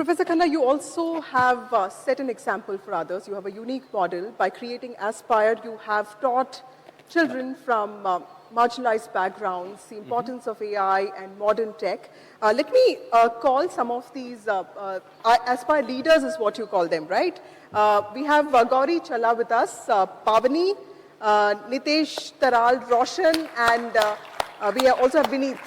Professor Khanna, you also have set an example for others. You have a unique model. By creating Aspire, you have taught children from marginalized backgrounds the importance of AI and modern tech. Let me call some of these Aspire leaders is what you call them, right? We have Gauri Challa with us, Pavani, Nitesh Taral, Roshan, and we also have Vineet.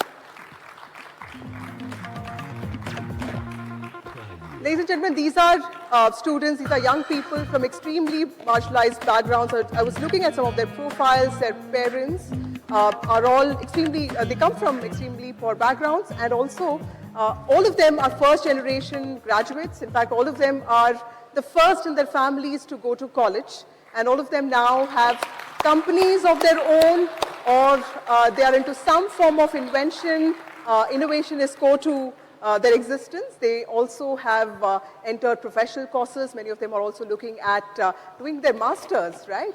Ladies and gentlemen, these are students, these are young people from extremely marginalized backgrounds. I was looking at some of their profiles. Their parents are all extremely, they come from extremely poor backgrounds, and also all of them are first generation graduates. In fact, all of them are the first in their families to go to college, and all of them now have companies of their own, or they are into some form of invention. Innovation is core to their existence. They also have entered professional courses. Many of them are also looking at doing their masters, right?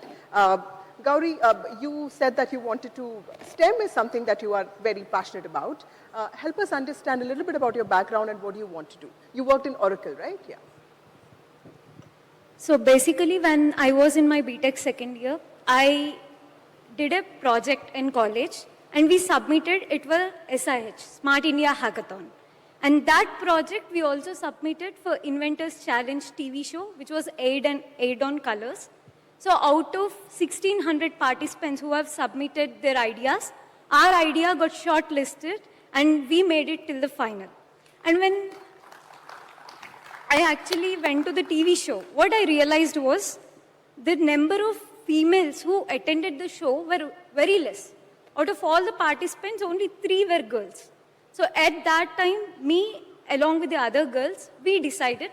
Gauri, you said that you wanted to, STEM is something that you are very passionate about. Help us understand a little bit about your background and what you want to do. You worked in Oracle, right? Yeah. So basically, when I was in my BTech second year, I did a project in college and we submitted it for SIH, Smart India Hackathon. And that project we also submitted for Inventors Challenge TV show, which was aired on Colors. So out of 1,600 participants who have submitted their ideas, our idea got shortlisted and we made it till the final. And when I actually went to the TV show, what I realized was the number of females who attended the show were very less. Out of all the participants, only 3 were girls. So at that time, me, along with the other girls, we decided,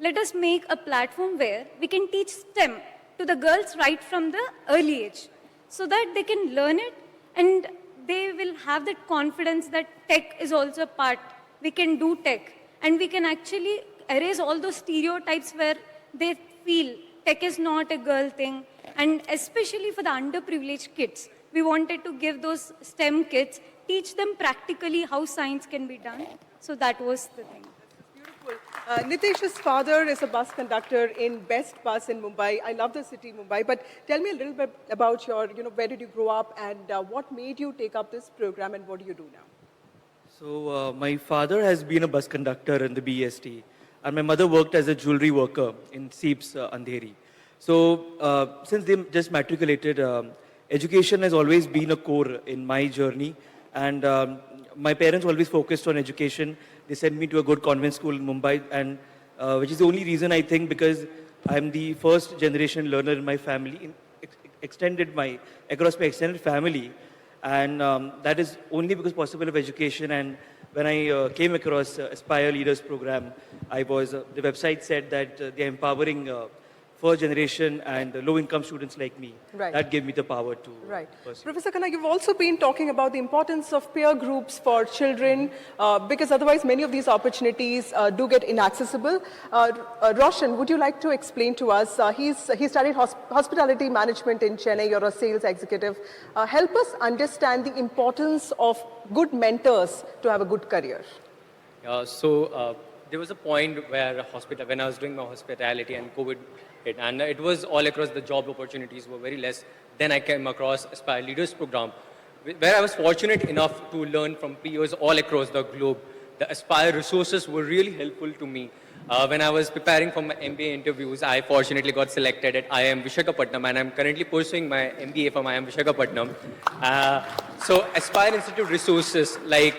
let us make a platform where we can teach STEM to the girls right from the early age, so that they can learn it and they will have that confidence that tech is also a part. We can do tech, and we can actually erase all those stereotypes where they feel tech is not a girl thing. And especially for the underprivileged kids, we wanted to give those STEM kids, teach them practically how science can be done. So that was the thing. Beautiful. Nitesh's father is a bus conductor in Best Bus in Mumbai. I love the city, Mumbai. But tell me a little bit about your, where did you grow up and what made you take up this program and what do you do now? So my father has been a bus conductor in the BST and my mother worked as a jewelry worker in Seeps, Andheri. So since they just matriculated, education has always been a core in my journey. And my parents always focused on education. They sent me to a good convent school in Mumbai, and which is the only reason I think, because I'm the first generation learner in my family, across my extended family, and that is only because possible of education. And when I came across Aspire Leaders Program, the website said that they're empowering first generation and low-income students like me. Right. That gave me the power to pursue. Professor Khanna, you've also been talking about the importance of peer groups for children, because otherwise many of these opportunities do get inaccessible. Roshan, would you like to explain to us? He studied hospitality management in Chennai. You're a sales executive. Help us understand the importance of good mentors to have a good career. There was a point where when I was doing my hospitality and COVID hit, and it was all across, the job opportunities were very less. Then I came across Aspire Leaders Program, where I was fortunate enough to learn from peers all across the globe. The Aspire resources were really helpful to me. When I was preparing for my MBA interviews, I fortunately got selected at IIM Visakhapatnam, and I'm currently pursuing my MBA from IIM Visakhapatnam. So Aspire Institute resources like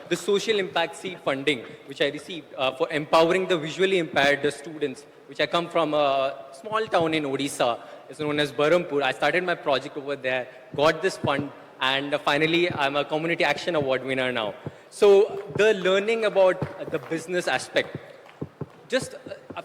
the social impact seed funding, which I received for empowering the visually impaired students, which I come from a small town in Odisha. It's known as Barampur. I started my project over there, got this fund, and finally I'm a Community Action Award winner now. So the learning about the business aspect, just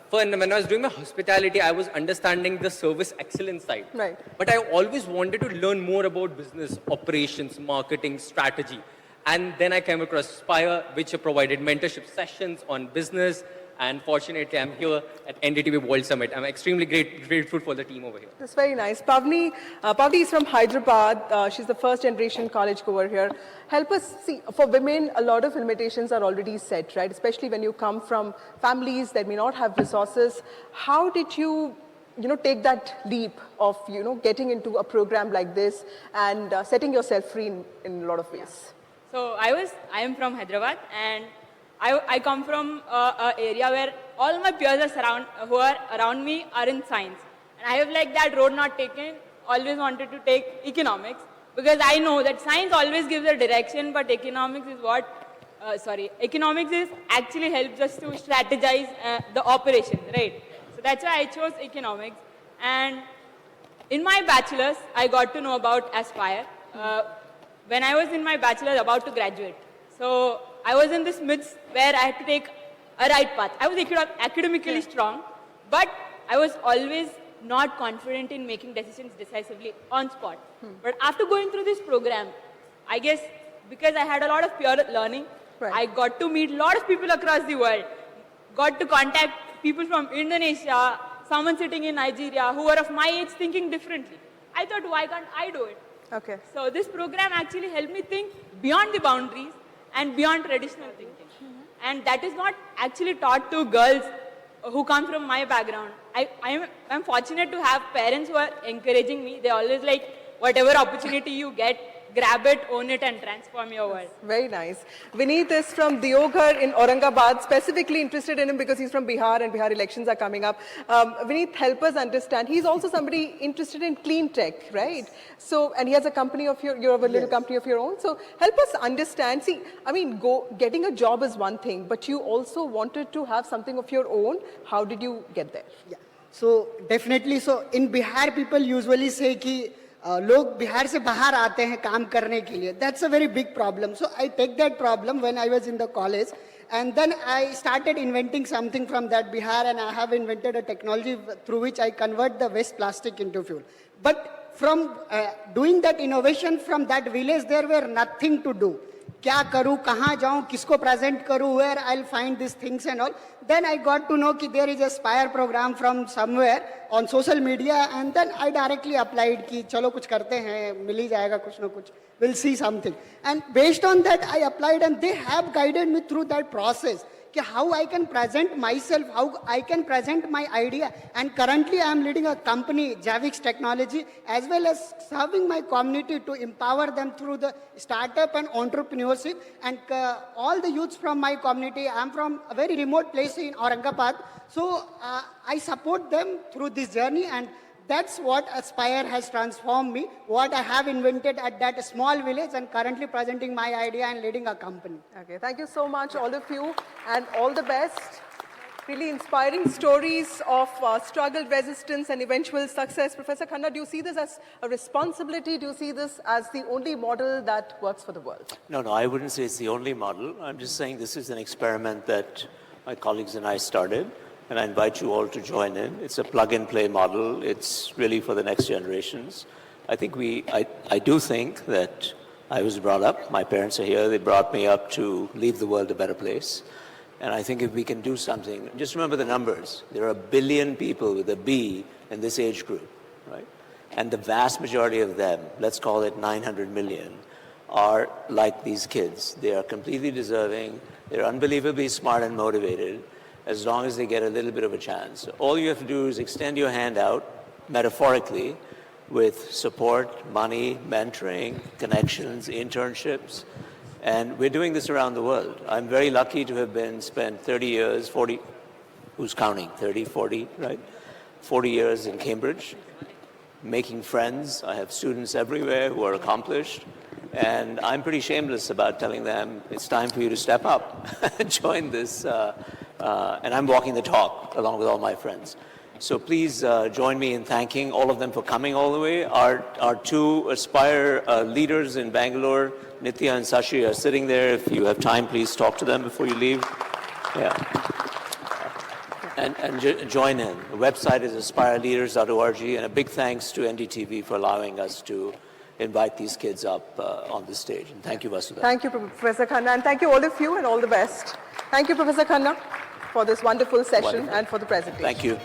when I was doing my hospitality, I was understanding the service excellence side. Right. But I always wanted to learn more about business, operations, marketing, strategy. And then I came across Aspire, which provided mentorship sessions on business And fortunately, I'm here at NDTV World Summit. I'm extremely grateful for the team over here. That's very nice. Pavni is from Hyderabad. She's the first generation college goer here. Help us see, for women, a lot of limitations are already set, right? Especially when you come from families that may not have resources. How did you take that leap of, getting into a program like this and setting yourself free in a lot of ways? So I am from Hyderabad, and I come from an area where all my peers who are around me are in science. And I have like that road not taken, always wanted to take economics, because I know that science always gives a direction, but economics is actually helps us to strategize the operation, right? So that's why I chose economics. And in my bachelor's, I got to know about Aspire when I was in my bachelor's about to graduate. So I was in this midst where I had to take a right path. I was academically strong, but I was always not confident in making decisions decisively on spot. But after going through this program, I guess because I had a lot of pure learning, I got to meet a lot of people across the world, got to contact people from Indonesia, someone sitting in Nigeria who were of my age thinking differently. I thought, why can't I do it? Okay. So this program actually helped me think beyond the boundaries and beyond traditional thinking. And that is not actually taught to girls who come from my background. I'm fortunate to have parents who are encouraging me. They always like, whatever opportunity you get, grab it, own it, and transform your world. Very nice. Vineet is from Deoghar in Aurangabad, specifically interested in him because he's from Bihar and Bihar elections are coming up. Vineet, help us understand. He's also somebody interested in clean tech, right? So, and he has a company of you have a little company of your own. So help us understand. See, I mean, getting a job is one thing, but you also wanted to have something of your own. How did you get there? Yeah. So definitely, so in Bihar, people usually say कि लोग बिहार से बाहर आते हैं काम करने के लिए. That's a very big problem. So I take that problem when I was in the college, and then I started inventing something from that Bihar, and I have invented a technology through which I convert the waste plastic into fuel. But from doing that innovation from that village, there were nothing to do. क्या करूँ, कहाँ जाऊँ, किसको present करूँ, where I'll find these things and all. Then I got to know कि there is a Aspire program from somewhere on social media, and then I directly applied कि चलो कुछ करते हैं, मिल ही जाएगा कुछ ना कुछ, we'll see something. And based on that, I applied, and they have guided me through that process. How I can present myself, how I can present my idea. And currently I am leading a company, Javix Technology, as well as serving my community to empower them through the startup and entrepreneurship. And all the youths from my community, I am from a very remote place in Aurangabad. So I support them through this journey, and that's what Aspire has transformed me, what I have invented at that small village, and currently presenting my idea and leading a company. Okay, thank you so much, all of you, and all the best. Really inspiring stories of struggle, resistance, and eventual success. Professor Khanna, do you see this as a responsibility? Do you see this as the only model that works for the world? No, I wouldn't say it's the only model. I'm just saying this is an experiment that my colleagues and I started. And I invite you all to join in. It's a plug-and-play model. It's really for the next generations. I think I do think that I was brought up, my parents are here, they brought me up to leave the world a better place. And I think if we can do something, just remember the numbers. There are 1 billion people with a B in this age group, right? And the vast majority of them, let's call it 900 million, are like these kids. They are completely deserving, they're unbelievably smart and motivated, as long as they get a little bit of a chance. All you have to do is extend your hand out, metaphorically, with support, money, mentoring, connections, internships. And we're doing this around the world. I'm very lucky to have spent 30 years, 40, who's counting, 30, 40, right? 40 years in Cambridge, making friends. I have students everywhere who are accomplished. And I'm pretty shameless about telling them, it's time for you to step up and join this. And I'm walking the talk along with all my friends. So please join me in thanking all of them for coming all the way. Our two Aspire leaders in Bangalore, Nitya and Sashi, are sitting there. If you have time, please talk to them before you leave. Yeah. And join in. The website is aspireleaders.org, and a big thanks to NDTV for allowing us to invite these kids up on the stage. And thank you, Vasudha. Thank you, Professor Khanna, and thank you all of you, and all the best. Thank you, Professor Khanna. for this wonderful session Wonderful. and for the presentation. Thank you.